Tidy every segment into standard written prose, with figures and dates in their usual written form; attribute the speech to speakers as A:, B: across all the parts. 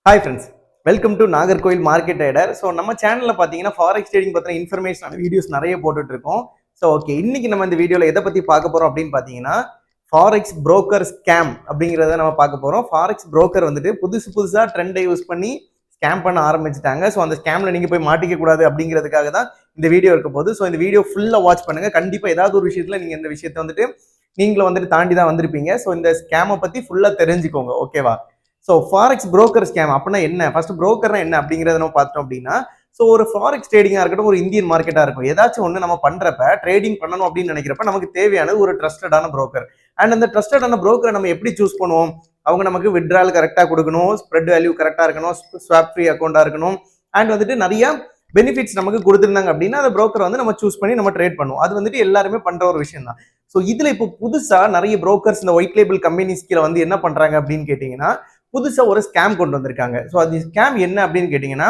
A: Hi friends, welcome to Nagercoil market trader. So நம்ம சேனலில் பார்த்தீங்கன்னா ஃபாரெக்ஸ் ட்ரேடிங் பற்றின இன்ஃபர்மேஷனான வீடியோஸ் நிறைய போட்டுட்டு இருக்கோம். ஸோ ஓகே, இன்னைக்கு நம்ம இந்த வீடியோவில் எதை பற்றி பார்க்க போகிறோம் அப்படின்னு பார்த்தீங்கன்னா ஃபாரெக்ஸ் புரோக்கர் ஸ்கேம் அப்படிங்கிறத நம்ம பார்க்க போகிறோம். ஃபாரெக்ஸ் புரோக்கர் வந்துட்டு புதுசாக ட்ரெண்டை யூஸ் பண்ணி ஸ்கேம் பண்ண ஆரம்பிச்சிட்டாங்க. ஸோ அந்த ஸ்கேமில் நீங்கள் போய் மாட்டிக்க கூடாது அப்படிங்கிறதுக்காக தான் இந்த வீடியோ இருக்க போது. ஸோ இந்த வீடியோ ஃபுல்லாக வாட்ச் பண்ணுங்கள். கண்டிப்பாக ஏதாவது ஒரு விஷயத்தில் நீங்கள் இந்த விஷயத்தை வந்துட்டு நீங்களும் வந்துட்டு தாண்டி தான் வந்திருப்பீங்க. ஸோ இந்த ஸ்கேமை பற்றி ஃபுல்லாக தெரிஞ்சுக்கோங்க, ஓகேவா? ஸோ ஃபாரெக்ஸ் புரோக்கர் ஸ்கேம் அப்படின்னா என்ன, ஃபர்ஸ்ட் புரோக்கர்னா என்ன அப்படிங்கிறத நம்ம பார்த்தோம் அப்படின்னா, ஸோ ஒரு ஃபாரெக்ஸ் ட்ரேடிங்காக இருக்கட்டும், ஒரு இந்தியன் மார்க்கெட்டாக இருக்கும், ஏதாச்சும் ஒன்று நம்ம பண்றப்ப ட்ரேடிங் பண்ணணும் அப்படின்னு நினைக்கிறப்ப நமக்கு தேவையானது ஒரு ட்ரஸ்டடான புரோக்கர். அண்ட் அந்த ட்ரஸ்டடான புரோக்கரை நம்ம எப்படி சூஸ் பண்ணுவோம்? அவங்க நமக்கு விட்ரால் கரெக்டாக கொடுக்கணும், ஸ்ப்ரெட் வேல்யூ கரெக்டாக இருக்கணும், ஸ்வாப் ஃப்ரீ அக்கௌண்ட்டாக இருக்கணும், அண்ட் வந்துட்டு நிறைய பெனிஃபிட்ஸ் நமக்கு கொடுத்துருந்தாங்க அப்படின்னா அந்த புரோக்கர் வந்து நம்ம சூஸ் பண்ணி நம்ம ட்ரேட் பண்ணுவோம். அது வந்துட்டு எல்லாருமே பண்ற ஒரு விஷயம் தான். ஸோ இதுல இப்போ புதுசா நிறைய புரோக்கர்ஸ் இந்த ஒயிட் லேபிள் கம்பெனிஸ் கீழே வந்து என்ன பண்றாங்க அப்படின்னு கேட்டீங்கன்னா, புதுசா ஒரு ஸ்கேம் கொண்டு வந்திருக்காங்க. ஸோ அது ஸ்கேம் என்ன அப்படின்னு கேட்டீங்கன்னா,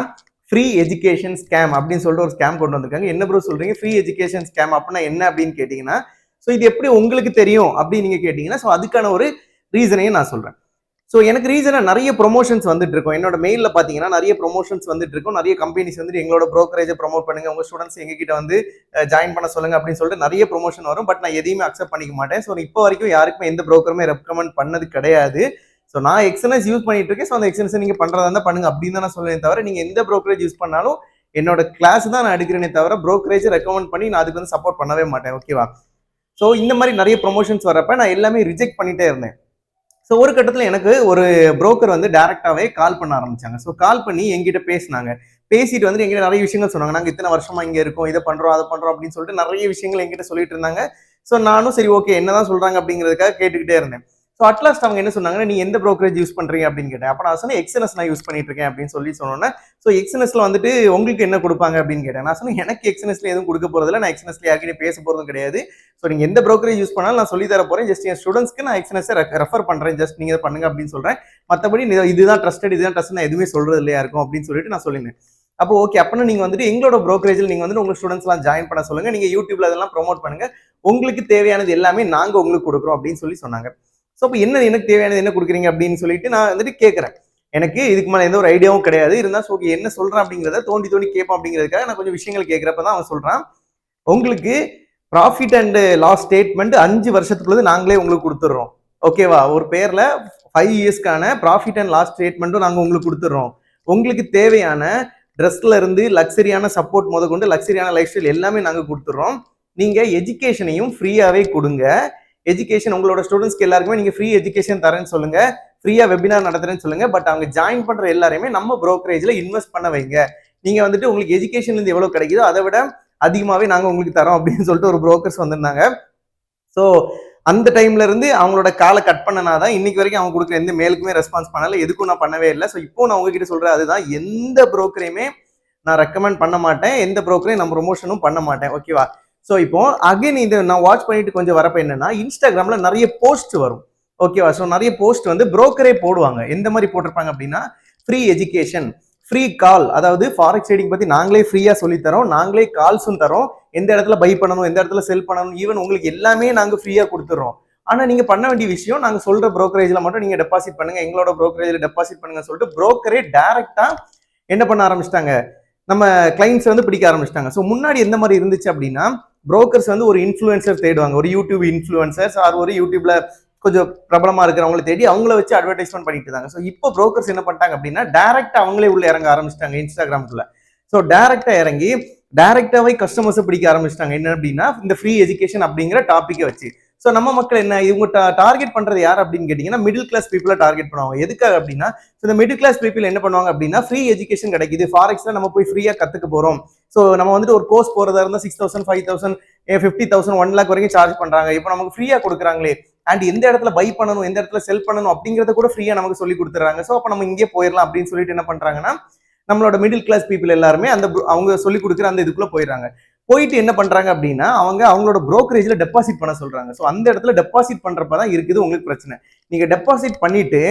A: ஃப்ரீ எஜுகேஷன் ஸ்கேம் அப்படின்னு சொல்லிட்டு ஒரு ஸ்கேம் கொண்டு வந்திருக்காங்க. என்ன ப்ரோ சொல்றீங்க, ஃப்ரீ எஜுகேஷன் ஸ்கேம் அப்படின்னா என்ன அப்படின்னு கேட்டீங்கன்னா, ஸோ இது எப்படி உங்களுக்கு தெரியும் அப்படின்னு நீங்க கேட்டீங்கன்னா, ஸோ அதுக்கான ஒரு ரீசனையும் நான் சொல்றேன். ஸோ எனக்கு ரீசனா நிறைய ப்ரொமோஷன்ஸ் வந்துட்டு இருக்கும். என்னோட மெயிலில் பார்த்தீங்கன்னா நிறைய ப்ரொமோஷன்ஸ் வந்துட்டு இருக்கும். நிறைய கம்பெனிஸ் வந்துட்டு எங்களோட ப்ரோக்கரேஜை ப்ரொமோட் பண்ணுங்க, உங்க ஸ்டூடெண்ட்ஸ் எங்ககிட்ட வந்து ஜாயின் பண்ண சொல்லுங்க அப்படின்னு சொல்லிட்டு நிறைய ப்ரொமோஷன் வரும். பட் நான் எதையுமே அக்செப்ட் பண்ணிக்க மாட்டேன். ஸோ இப்போ வரைக்கும் யாருக்குமே எந்த ப்ரோக்கருமே ரெக்கமெண்ட் பண்ணது கிடையாது. ஸோ நான் எக்ஸ்என்எஸ் யூஸ் பண்ணிட்டு இருக்கேன். ஸோ அந்த எக்ஸ்என்எஸ் நீங்க பண்றதா இருந்தா பண்ணுங்க அப்படின்னு தான் நான் சொல்லுவேன். தவிர நீங்க எந்த ப்ரோக்கரேஜ் யூஸ் பண்ணாலும் என்னோட கிளாஸ் தான் நான் எடுக்கிறேனே தவிர ப்ரோக்கரேஜ் ரெக்கமெண்ட் பண்ணி நான் அதுக்கு வந்து சப்போர்ட் பண்ணவே மாட்டேன், ஓகேவா? ஸோ இந்த மாதிரி நிறைய ப்ரொமோஷன்ஸ் வரப்ப நான் எல்லாமே ரிஜெக்ட் பண்ணிட்டே இருந்தேன். ஸோ ஒரு கட்டத்தில் எனக்கு ஒரு புரோக்கர் வந்து டேரெக்டாகவே கால் பண்ண ஆரம்பிச்சாங்க. ஸோ கால் பண்ணி எங்கிட்ட பேசினாங்க. பேசிட்டு வந்து எங்கிட்ட நிறைய விஷயங்கள் சொன்னாங்க. நாங்கள் இத்தனை வருஷமா இங்கே இருக்கோம், இதை பண்ணுறோம் அதை பண்ணுறோம் அப்படின்னு சொல்லிட்டு நிறைய விஷயங்கள் எங்கிட்ட சொல்லிட்டு இருந்தாங்க. ஸோ நானும் சரி ஓகே என்னதான் சொல்றாங்க அப்படிங்கிறதுக்காக கேட்டுக்கிட்டே இருந்தேன். ஸோ அட்லாஸ்ட் அவங்க என்ன சொன்னாங்கன்னா, நீ எந்த ப்ரோக்கரேஜ் யூஸ் பண்றீங்க அப்படின்னு கேட்டேன். அப்போ நான் சொன்னேன் எக்ஸ்என்எஸ் நான் யூஸ் பண்ணிட்டு இருக்கேன் அப்படின்னு சொல்லி சொன்னோன்னே, ஸோ எக்ஸ்என்எஸ்ல வந்துட்டு உங்களுக்கு என்ன கொடுப்பாங்க அப்படின்னு கேட்டேன். நான் சொன்னேன் எனக்கு எக்ஸ்என்எஸ்ல எதுவும் கொடுக்க போறதில்ல, நான் எக்ஸ்என்எஸ்ல யார்கிட்டயும் பேச போறதும் கிடையாது. ஸோ நீங்க எந்த ப்ரோக்கரேஜ் யூஸ் பண்ணாலும் நான் சொல்லி தர போறேன். ஜஸ்ட் என் ஸ்டூடெண்ட்ஸ்க்கு நான் எக்ஸ்என்எஸ் ரெஃபர் பண்றேன், ஜஸ்ட் நீங்க பண்ணுங்க அப்படின்னு சொல்றேன். மற்றபடி இதுதான் ட்ரஸ்டட் நான் எதுவுமே சொல்றது இல்லையா இருக்கும் அப்படின்னு சொல்லிட்டு நான் சொல்லினேன். அப்போ ஓகே, அப்படின்னா நீங்க வந்துட்டு எங்களோட ப்ரோக்கரேஜில் நீங்க வந்து உங்க ஸ்டூடெண்ட்ஸ் எல்லாம் ஜாயின் பண்ண சொல்லுங்க, நீங்க யூடியூப்ல அதெல்லாம் ப்ரொமோட் பண்ணுங்க, உங்களுக்கு தேவையானது எல்லாமே நாங்க உங்களுக்கு கொடுக்குறோம் அப்படின்னு சொல்லி சொன்னாங்க. ஸோ அப்போ என்ன எனக்கு தேவையானது என்ன கொடுக்குறீங்க அப்படின்னு சொல்லிட்டு நான் வந்துட்டு கேட்குறேன். எனக்கு இதுக்கு மேலே எந்த ஒரு ஐடியாவும் கிடையாது. இருந்தால் ஸோ என்ன சொல்கிறேன் அப்படிங்கிறத தோண்டி கேட்போம் அப்படிங்கிறதுக்காக நான் கொஞ்சம் விஷயங்கள் கேட்குறப்ப தான் அவன் சொல்கிறான், உங்களுக்கு ப்ராஃபிட் அண்ட் லாஸ் ஸ்டேட்மெண்ட் 5 வருஷத்துக்குள்ளது நாங்களே உங்களுக்கு கொடுத்துட்றோம், ஓகேவா? ஒரு பேரில் 5 இயர்ஸ்க்கான ப்ராஃபிட் அண்ட் லாஸ் ஸ்டேட்மெண்ட்டும் நாங்கள் உங்களுக்கு கொடுத்துட்றோம். உங்களுக்கு தேவையான ட்ரெஸ்ல இருந்து லக்ஸரியான சப்போர்ட் முத கொண்டு லக்ஸரியான லைஃப் ஸ்டைல் எல்லாமே நாங்கள் கொடுத்துட்றோம். நீங்கள் எஜுகேஷனையும் ஃப்ரீயாகவே கொடுங்க. எஜுகேஷன் உங்களோட ஸ்டூடெண்ட்ஸ்க்கு எல்லாருக்குமே நீங்க ஃப்ரீ எஜுகேஷன் தரேன்னு சொல்லுங்க, ஃப்ரீயா வெபினார் நடத்துறேன்னு சொல்லுங்க. பட் அவங்க ஜாயின் பண்ற எல்லாருமே நம்ம ப்ரோக்கரேஜ்ல இன்வெஸ்ட் பண்ண வைங்க. நீங்க வந்துட்டு உங்களுக்கு எஜுகேஷன்ல இருந்து எவ்வளவு கிடைக்குதோ அதை விட அதிகமாவே நாங்க உங்களுக்கு தரோம் அப்படின்னு சொல்லிட்டு ஒரு புரோக்கர்ஸ் வந்திருந்தாங்க. ஸோ அந்த டைம்ல இருந்து அவங்களோட காலை கட் பண்ணனாதான் இன்னைக்கு வரைக்கும் அவங்க கொடுக்குற எந்த மேலுக்குமே ரெஸ்பான்ஸ் பண்ணல, எதுக்கும் நான் பண்ணவே இல்லை. ஸோ இப்போ நான் உங்ககிட்ட சொல்றேன், அதுதான் எந்த புரோக்கரையுமே நான் ரெக்கமெண்ட் பண்ண மாட்டேன், எந்த புரோக்கரையும் நான் ப்ரொமோஷனும் பண்ண மாட்டேன், ஓகேவா? ஸோ இப்போ அகைன் இது நான் வாட்ச் பண்ணிட்டு கொஞ்சம் வரப்ப என்னன்னா, இன்ஸ்டாகிராம்ல நிறைய போஸ்ட் வரும், ஓகேவா? ஸோ நிறைய போஸ்ட் வந்து புரோக்கரே போடுவாங்க. எந்த மாதிரி போட்டிருப்பாங்க அப்படின்னா, ஃப்ரீ எஜுகேஷன், ஃப்ரீ கால், அதாவது ஃபாரெக்ஸ் ட்ரேடிங் பத்தி நாங்களே ஃப்ரீயா சொல்லி தரோம், நாங்களே கால்ஸும் தரோம், எந்த இடத்துல பை பண்ணணும், எந்த இடத்துல செல் பண்ணணும், ஈவன் உங்களுக்கு எல்லாமே நாங்க ஃப்ரீயா கொடுத்துறோம். ஆனா நீங்க பண்ண வேண்டிய விஷயம், நாங்க சொல்ற புரோக்கரேஜ்ல மட்டும் நீங்க டெபாசிட் பண்ணுங்க, எங்களோட புரோக்கரேஜ்ல டெபாசிட் பண்ணுங்க சொல்லிட்டு புரோக்கரே டைரக்டா என்ன பண்ண ஆரம்பிச்சிட்டாங்க, நம்ம கிளைண்ட்ஸ் வந்து பிடிக்க ஆரம்பிச்சிட்டாங்க. ஸோ முன்னாடி எந்த மாதிரி இருந்துச்சு அப்படின்னா, புரோக்கர்ஸ் வந்து ஒரு இன்ஃப்ளூயன்சர் தேடுவாங்க, ஒரு யூடியூப் இன்ஃப்ளூயன்சர்ஸ் ஆர் ஒரு யூடியூப்ல கொஞ்சம் பிரபலமா இருக்கிறவங்களை தேடி அவங்கள வச்சு அட்வர்டைஸ்மெண்ட் பண்ணிட்டு இருந்தாங்க. ஸோ இப்போ புரோக்கர்ஸ் என்ன பண்ணிட்டாங்க அப்படின்னா, டைரக்டா அவங்களே உள்ள இறங்க ஆரம்பிச்சிட்டாங்க இன்ஸ்டாகிராம்குள்ள. ஸோ டைரக்டா இறங்கி டைரக்டாவே கஸ்டமர்ஸை பிடிக்க ஆரம்பிச்சிட்டாங்க. என்ன அப்படின்னா, இந்த ஃப்ரீ எஜுகேஷன் அப்படிங்கிற டாபிக்கை வச்சு. ஸோ நம்ம மக்கள் என்ன, இவங்க டார்கெட் பண்றது யார் அப்படின்னு கேட்டீங்கன்னா, மிடில் கிளாஸ் பீப்புளை டார்கெட் பண்ணுவாங்க. எதுக்காக அப்படின்னா, இந்த மிடில் கிளாஸ் பீப்புள் என்ன பண்ணுவாங்க அப்படின்னா, ஃப்ரீ எஜுகேஷன் கிடைக்குது, ஃபாரெக்ஸ்ல நம்ம போய் ஃப்ரீயா கத்துக்க போறோம். ஸோ நம்ம வந்துட்டு ஒரு கோர்ஸ் போறதா இருந்தால் 6,000 5,000 50,000 1 lakh வரைக்கும் சார்ஜ் பண்றாங்க. இப்போ நமக்கு ஃப்ரீயா கொடுக்குறாங்களே, அண்ட் எந்த இடத்துல பை பண்ணணும், எந்த இடத்துல செல் பண்ணணும் அப்படிங்கறத கூட ஃப்ரீயா நமக்கு சொல்லி கொடுத்துறாங்க. ஸோ அப்போ நம்ம இங்கே போயிடலாம் அப்படின்னு சொல்லிட்டு என்ன பண்றாங்கன்னா, நம்மளோட மிடில் கிளாஸ் பீப்புள் எல்லாருமே அவங்க சொல்லி கொடுக்குற அந்த இதுக்குள்ள போயிடுறாங்க. போயிட்டு என்ன பண்றாங்க அப்படின்னா, அவங்களோட புரோக்கரேஜ்ல டெபாசிட் பண்ண சொல்றாங்க. ஸோ அந்த இடத்துல டெபாசிட் பண்றப்பதான் இருக்குது உங்களுக்கு பிரச்சனை. நீங்க டெபாசிட் பண்ணிட்டு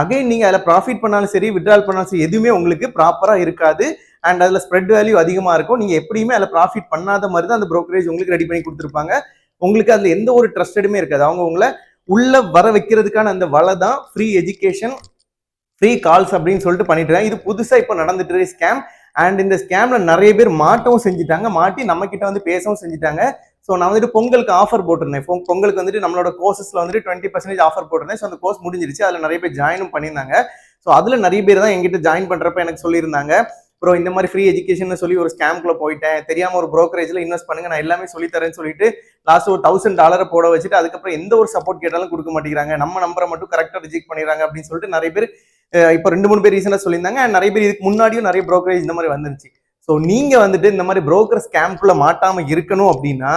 A: அகைன் நீங்க அதில் ப்ராஃபிட் பண்ணாலும் சரி, விட்ரால் பண்ணாலும் சரி, எதுவுமே உங்களுக்கு ப்ராப்பரா இருக்காது. அண்ட் அதில் ஸ்ப்ரெட் வேல்யூ அதிகமா இருக்கும். நீங்க எப்படியுமே அதில் ப்ராஃபிட் பண்ணாத மாதிரி தான் அந்த புரோக்கரேஜ் உங்களுக்கு ரெடி பண்ணி கொடுத்துருப்பாங்க. உங்களுக்கு அதுல எந்த ஒரு ட்ரஸ்டடுமே இருக்காது. அவங்க உங்களை உள்ள வர வைக்கிறதுக்கான அந்த வலை தான் ஃப்ரீ எஜுகேஷன் ஃப்ரீ கால்ஸ் அப்படின்னு சொல்லிட்டு பண்ணிட்டு இருக்காங்க. இது புதுசா இப்போ நடந்துட்டு இருக்கு ஸ்கேம். அண்ட் இந்த ஸ்கேம்ல நிறைய பேர் மாட்டவும் செஞ்சுட்டாங்க, மாட்டி நம்ம கிட்ட வந்து பேசவும் செஞ்சுட்டாங்க. ஸோ நான் வந்துட்டு பொங்கலுக்கு ஆஃபர் போட்டிருந்தேன். பொங்கலுக்கு வந்துட்டு நம்மளோட கோர்சஸ்ல வந்துட்டு 20% ஆஃபர் போட்டிருந்தேன். ஸோ அந்த கோர்ஸ் முடிஞ்சிருச்சு. அதுல நிறைய பேர் ஜாயினும் பண்ணியிருந்தாங்க. ஸோ அதுல நிறைய பேர் தான் எங்கிட்ட ஜாயின் பண்றப்ப எனக்கு சொல்லியிருந்தாங்க, ப்ரோ இந்த மாதிரி ஃப்ரீ எஜுகேஷன் சொல்லி ஒரு ஸ்கேம்குள்ள போயிட்டேன், தெரியாம ஒரு ப்ரோக்கரேஜ்ல இன்வெஸ்ட் பண்ணுங்க, நான் எல்லாமே சொல்லி தரேன்னு சொல்லிட்டு லாஸ்ட் ஒரு $1000 போட வச்சுட்டு அதுக்கப்புறம் எந்த ஒரு சப்போர்ட் கேட்டாலும் கொடுக்க மாட்டேங்கிறாங்க, நம்ம நம்பரை மட்டும் கரெக்டா ரிஜெக்ட் பண்ணிடுறாங்க அப்படின்னு சொல்லிட்டு நிறைய பேர் இப்போ 2-3 பேர் ரீசெண்டா சொல்லியிருந்தாங்க. நிறைய பேர் இதுக்கு முன்னாடியும் நிறைய ப்ரோக்கரேஜ் இந்த மாதிரி வந்துருச்சு. ஸோ நீங்க வந்துட்டு இந்த மாதிரி புரோக்கர் ஸ்கேம்குள்ள மாட்டாம இருக்கணும் அப்படின்னா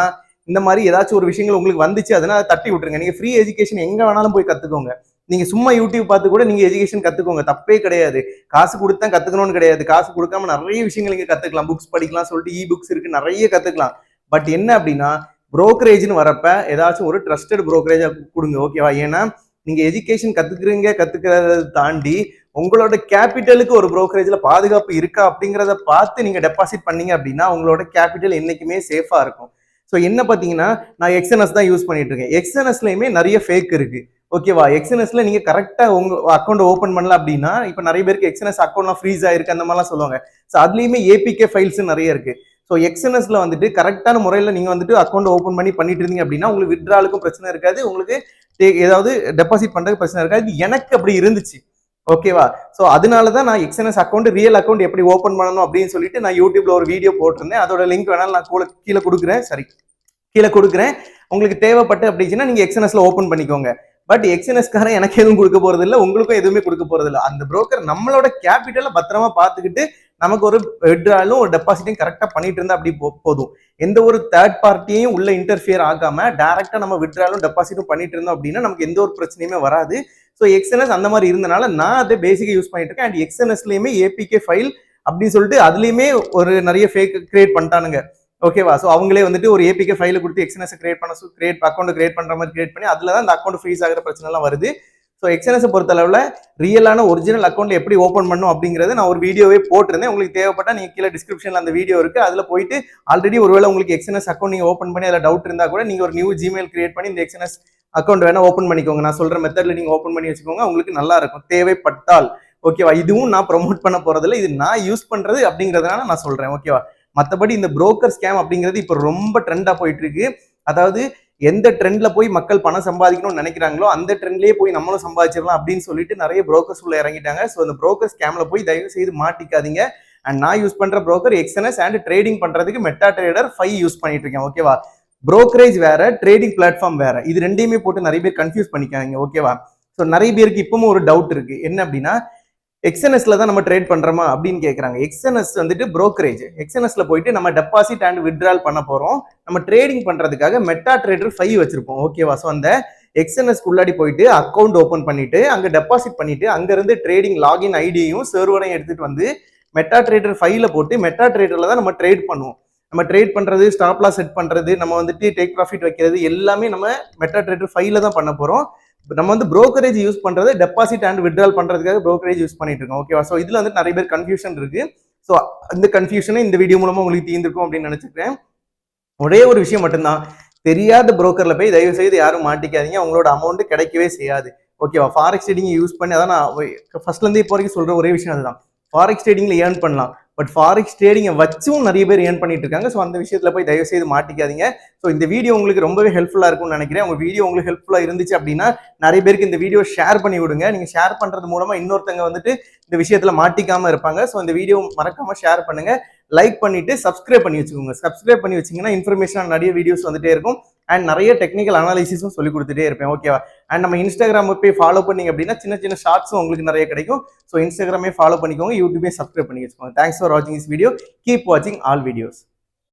A: இந்த மாதிரி ஏதாச்சும் ஒரு விஷயங்கள் உங்களுக்கு வந்துச்சு அதனால தட்டி விட்டுருங்க. நீங்க ஃப்ரீ எஜுகேஷன் எங்க வேணாலும் போய் கத்துக்கோங்க. நீங்க சும்மா யூடியூப் பார்த்து கூட நீங்க எஜுகேஷன் கத்துக்கோங்க, தப்பே கிடையாது. காசு கொடுத்தா கத்துக்கணும்னு கிடையாது, காசு கொடுக்காம நிறைய விஷயங்கள் நீங்க கத்துக்கலாம், புக்ஸ் படிக்கலாம் சொல்லிட்டு புக்ஸ் இருக்கு, நிறைய கத்துக்கலாம். பட் என்ன அப்படின்னா புரோக்கரேஜ்னு வரப்ப ஏதாச்சும் ஒரு ட்ரஸ்டட் புரோக்கரேஜா கொடுங்க, ஓகேவா? ஏன்னா நீங்க எஜுகேஷன் கத்துக்கிறத தாண்டி உங்களோட கேபிட்டலுக்கு ஒரு புரோக்கரேஜ்ல பாதுகாப்பு இருக்கா அப்படிங்கிறத பார்த்து நீங்க டெபாசிட் பண்ணீங்க அப்படின்னா உங்களோட கேபிட்டல் என்னைக்குமே சேஃபா இருக்கும். ஸோ என்ன பார்த்தீங்கன்னா நான் எக்ஸ்என்எஸ் தான் யூஸ் பண்ணிட்டு இருக்கேன். எக்ஸ்என்எஸ்லயுமே நிறைய ஃபேக் இருக்கு, ஓகேவா? எக்ஸ்என்எஸ்ல நீங்க கரெக்டா உங்க அக்கௌண்ட் ஓப்பன் பண்ணல அப்படின்னா இப்போ நிறைய பேருக்கு எக்ஸ்என்எஸ் அக்கௌண்ட்லாம் ஃப்ரீஸ் ஆயிருக்கு அந்த மாதிரிலாம் சொல்லுவாங்க. ஸோ அதுலயுமே ஏபிகே ஃபைல்ஸ் நிறைய இருக்கு. ஸோ எக்ஸ்என்எஸ்ல வந்துட்டு கரெக்டான முறையில் நீங்க வந்துட்டு அக்கௌண்ட் ஓப்பன் பண்ணிட்டு இருந்தீங்க அப்படின்னா உங்களுக்கு வித்ட்ராலுக்கும் பிரச்சனை இருக்காது, உங்களுக்கு ஏதாவது டெபாசிட் பண்றதுக்கு பிரச்சனை இருக்காது. எனக்கு அப்படி இருந்துச்சு, ஓகேவா? ஸோ அதனாலதான் நான் எக்ஸ்என்எஸ் அக்கௌண்ட் ரியல் அக்கௌண்ட் எப்படி ஓப்பன் பண்ணணும் அப்படின்னு சொல்லிட்டு நான் யூடியூப்ல ஒரு வீடியோ போட்டிருந்தேன். அதோட லிங்க் வேணாலும் நான் கீழே கொடுக்குறேன். உங்களுக்கு தேவைப்பட்டு அப்படின்னா நீங்க எக்ஸ்என்எஸ்ல ஓப்பன் பண்ணிக்கோங்க. பட் எக்ஸ்என்எஸ்காரன் எனக்கு எதுவும் கொடுக்க போறது இல்லை, உங்களுக்கும் எதுவுமே கொடுக்க போறது இல்லை. அந்த புரோக்கர் நம்மளோட கேபிட்டலை பத்திரமா பார்த்துக்கிட்டு நமக்கு ஒரு வித்ட்ராலும் ஒரு டெபாசிட்டையும் கரெக்டா பண்ணிட்டு இருந்தா அப்படி போதும். எந்த ஒரு தேர்ட் பார்ட்டியையும் உள்ள இன்டர்ஃபியர் ஆகாம டைரக்டா நம்ம வித்ட்ராலும் டெபாசிட்டும் பண்ணிட்டு இருந்தோம் அப்படின்னா நமக்கு எந்த ஒரு பிரச்சனையுமே வராது. ஸோ எக்ஸ்என்எஸ் அந்த மாதிரி இருந்தனால நான் அதை பேசிக்கா யூஸ் பண்ணிட்டு இருக்கேன். அண்ட் எக்ஸ்என்எஸ்லயுமே ஏபிகே ஃபைல் அப்படின்னு சொல்லிட்டு அதுலயுமே ஒரு நிறைய ஃபேக் கிரியேட் பண்ணிட்டானுங்க, ஓகேவா? ஸோ அவங்களே வந்துட்டு ஒரு ஏபிகே ஃபைல கொடுத்து எக்ஸ்என்எஸ் அக்கௌண்ட் கிரியேட் பண்ற மாதிரி கிரியேட் பண்ணி அதுல தான் அந்த அக்கௌண்ட் ஃப்ரீஸ் ஆகிற பிரச்சனை எல்லாம் வருது. ஸோ எக்ஸ்என்எஸ் பொறுத்த அளவில் ரியலான ஒரிஜினல் அக்கௌண்ட் எப்படி ஓப்பன் பண்ணும் அப்படிங்கிறது நான் ஒரு வீடியோவே போட்டிருந்தேன். உங்களுக்கு தேவைப்பட்டா நீங்க கீழே டிஸ்கிரிப்ஷன்ல அந்த வீடியோ இருக்கு, அதுல போயிட்டு ஆல்ரெடி ஒருவேளை உங்களுக்கு எக்ஸ்என்எஸ் அக்கௌண்ட் நீங்க ஓப்பன் பண்ணி அதில் டவுட் இருந்தா கூட நீங்க ஒரு நியூ ஜிமெயில் கிரியேட் பண்ணி இந்த எக்ஸ்என்எஸ் அக்கௌண்ட் வேணா ஓப்பன் பண்ணிக்கோங்க. நான் சொல்ற மெத்தட்ல நீங்க ஓப்பன் பண்ணி வச்சுக்கோங்க, உங்களுக்கு நல்லா இருக்கும் தேவைப்பட்டால், ஓகேவா? இதுவும் நான் ப்ரொமோட் பண்ண போறதில்ல, இது நான் யூஸ் பண்றது அப்படிங்கிறதுனால நான் சொல்றேன், ஓகேவா? மற்றபடி இந்த புரோக்கர் ஸ்கேம் அப்படிங்கிறது இப்போ ரொம்ப ட்ரெண்டா போயிட்டு இருக்கு. அதாவது எந்த ட்ரெண்ட்ல போய் மக்கள் பணம் சம்பாதிக்கணும்னு நினைக்கிறாங்களோ அந்த ட்ரெண்ட்லயே போய் நம்மளும் சம்பாதிச்சிடலாம் அப்படின்னு சொல்லிட்டு நிறைய புரோக்கர்ஸ் உள்ள இறங்கிட்டாங்க. ஸோ அந்த புரோக்கர் ஸ்கேம்ல போய் தயவு செய்து மாட்டிக்காதீங்க. அண்ட் நான் யூஸ் பண்ற புரோக்கர் எக்ஸ்என்எஸ் அண்ட் ட்ரேடிங் பண்றதுக்கு மெட்டாட்ரேடர் 5 யூஸ் பண்ணிட்டு இருக்கேன், ஓகேவா? புரோக்கரேஜ் வேற, ட்ரேடிங் பிளாட்ஃபார்ம் வேற, இது ரெண்டையுமே போட்டு நிறைய பேர் கன்ஃபியூஸ் பண்ணிக்காங்க, ஓகேவா? ஸோ நிறைய பேருக்கு இப்பவும் ஒரு டவுட் இருக்கு, என்ன அப்படின்னா எக்ஸ்என்எஸ்ல தான் நம்ம ட்ரேட் பண்றோமா அப்படின்னு கேட்கறாங்க. எக்ஸ்என்எஸ் வந்துட்டு புரோக்கரேஜ். எக்ஸ்என்எஸ்ல போயிட்டு நம்ம டெபாசிட் அண்ட் வித்ட்ரால் பண்ண போறோம். நம்ம ட்ரேடிங் பண்றதுக்காக மெட்டாட்ரேடர் 5 வச்சிருப்போம், ஓகேவா? ஸோ அந்த எக்ஸ்என்எஸ் உள்ளாடி போயிட்டு அக்கௌண்ட் ஓப்பன் பண்ணிட்டு அங்க டெபாசிட் பண்ணிட்டு அங்க இருந்து ட்ரேடிங் லாகின் ஐடியையும் சர்வரையும் எடுத்துட்டு வந்து மெட்டாட்ரேடர் 5ல போட்டு மெட்டாட்ரேடர்ல தான் நம்ம ட்ரேட் பண்ணுவோம். நம்ம ட்ரேட் பண்றது, ஸ்டாப் லாஸ் செட் பண்றது, நம்ம வந்துட்டு டேக் ப்ராஃபிட் வைக்கிறது எல்லாமே நம்ம மெட்டாட்ரேடர் 5ல தான் பண்ண போறோம். நம்ம வந்து புரோக்கரேஜ் யூஸ் பண்றது டெபாசிட் அண்ட் வித்ட்ரால் பண்றதுக்காக புரோக்கரேஜ் யூஸ் பண்ணிட்டு இருக்கோம், ஓகேவா? ஸோ இதுல வந்து நிறைய பேர் கன்ஃபியூஷன் இருக்கு. ஸோ இந்த கன்ஃபியூஷனை இந்த வீடியோ மூலமா உங்களுக்கு தீர்ந்திருக்கும் அப்படின்னு நினைச்சுக்கிறேன். ஒரே ஒரு விஷயம் மட்டும்தான், தெரியாத புரோக்கர்ல போய் தயவு செய்து யாரும் மாட்டிக்காதீங்க, உங்களோட அமௌண்ட் கிடைக்கவே செய்யாது, ஓகேவா? ஃபாரெக்ஸ் ட்ரேடிங் யூஸ் பண்ணி அதான் நான் ஃபர்ஸ்ட்ல இருந்து இப்போ வரைக்கும் சொல்ற ஒரே விஷயம் அதுதான். ஃபாரெக்ஸ் ட்ரேடிங்ல ஏர்ன் பண்ணலாம், பட் ஃபாரெக்ஸ் ட்ரேடிங்கை வச்சும் நிறைய பேர் ஏர்ன் பண்ணிட்டு இருக்காங்க. ஸோ அந்த விஷயத்துல போய் தயவு செய்து மாட்டிக்காதீங்க. ஸோ இந்த வீடியோ உங்களுக்கு ரொம்பவே ஹெல்ப்ஃபுல்லா இருக்கும்னு நினைக்கிறேன். உங்க வீடியோ உங்களுக்கு ஹெல்ப்ஃபுல்லா இருந்துச்சு அப்படின்னா நிறைய பேருக்கு இந்த வீடியோ ஷேர் பண்ணி விடுங்க. நீங்க ஷேர் பண்றது மூலமா இன்னொருத்தங்க வந்துட்டு இந்த விஷயத்துல மாட்டிக்காம இருப்பாங்க. ஸோ இந்த வீடியோ மறக்காம ஷேர் பண்ணுங்க, லைக் பண்ணிட்டு சப்ஸ்கிரைப் பண்ணி வச்சுக்கோங்க. சப்ஸ்கிரைப் பண்ணி வச்சீங்கன்னா இன்ஃபர்மேஷன் நிறைய வீடியோஸ் வந்துட்டே இருக்கும் அண்ட் நிறைய டெக்னிக்கல் அனாலிசிஸும் சொல்லி கொடுத்துட்டே இருப்பேன், ஓகேவா? அண்ட் நம்ம இன்ஸ்டாகிராம் போய் ஃபாலோ பண்ணீங்க அப்படின்னா சின்ன சின்ன ஷார்ட்ஸும் உங்களுக்கு நிறைய கிடைக்கும். ஸோ இன்ஸ்டாகிராமே ஃபாலோ பண்ணிக்கோங்க, யூடியூபே சப்ஸ்கிரைப் பண்ணி வச்சுக்கோங்க. தேங்க்ஸ் ஃபார் வாட்சிங் திஸ் வீடியோ. கீப் வாட்சிங் ஆல் வீடியோஸ்.